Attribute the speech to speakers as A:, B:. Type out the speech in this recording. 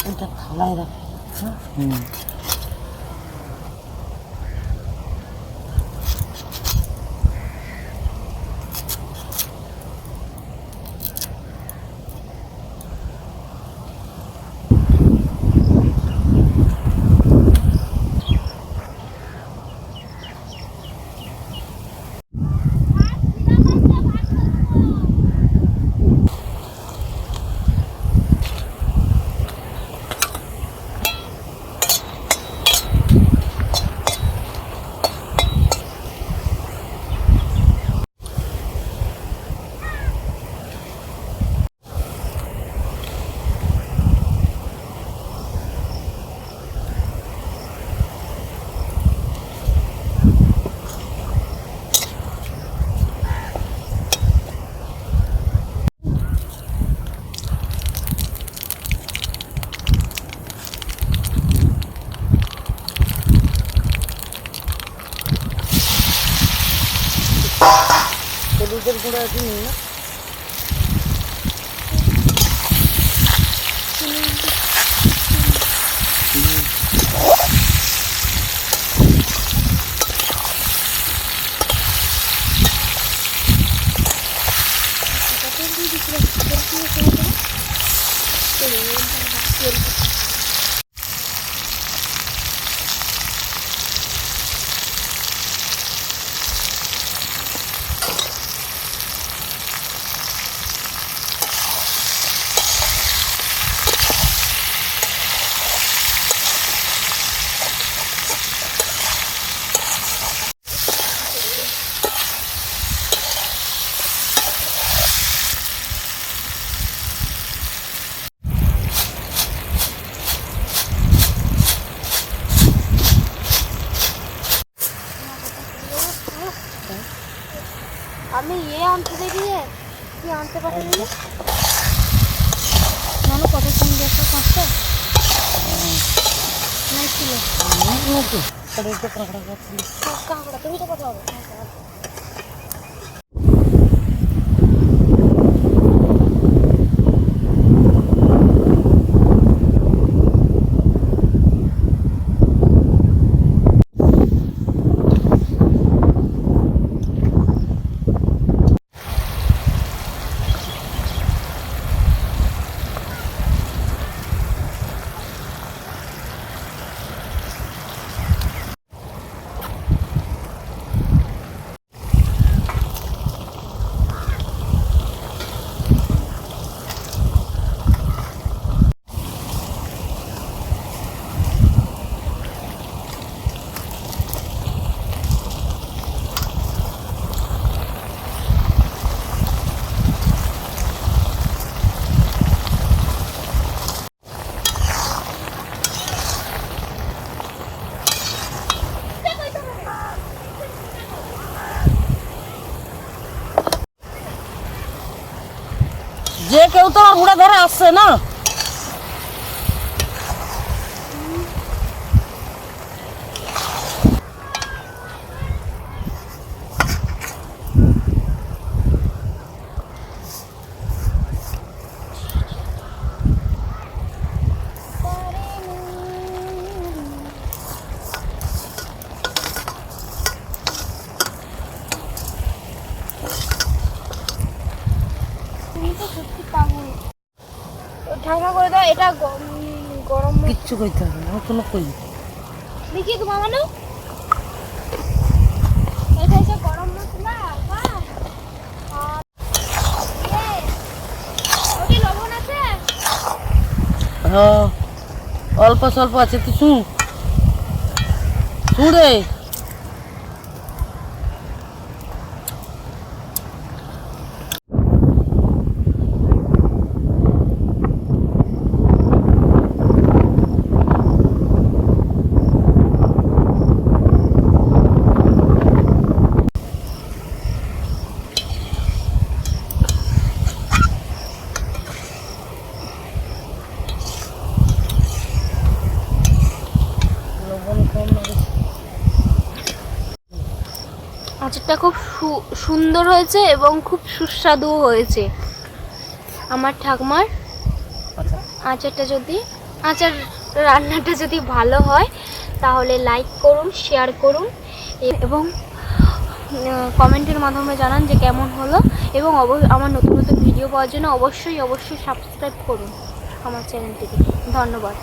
A: এটা থালায় রাখ। হলুদের গুঁড়া দিই না,
B: আমি আনতে দেখি কি আনতে পারিনি মানুষ কত সুন্দর একটা পাঁচটা নাই ছিল কাঁকড়া তুমি তো কথা হবে
A: যে কেউ তো আমার হুড়া ধরে আসছে না।
B: ঠান্ডা করে দাও এটা গরম
A: কিচ্ছু কইতে হবে না, কোনো কই
B: দেখি তো মামানো এটা হচ্ছে গরম মশলা ওটি লবণ আছে
A: হ্যাঁ অল্প স্বল্প আছে, তুই শুন শুনে
B: আচারটা খুব সুন্দর হয়েছে এবং খুব সুস্বাদু হয়েছে। আমার ঠাকুমার আচারটা যদি আচার রান্নাটা যদি ভালো হয় তাহলে লাইক করুন, শেয়ার করুন এবং কমেন্টের মাধ্যমে জানান যে কেমন হলো। এবং আমার নতুন নতুন ভিডিও পাওয়ার জন্য অবশ্যই সাবস্ক্রাইব করুন আমার চ্যানেলটিকে। ধন্যবাদ।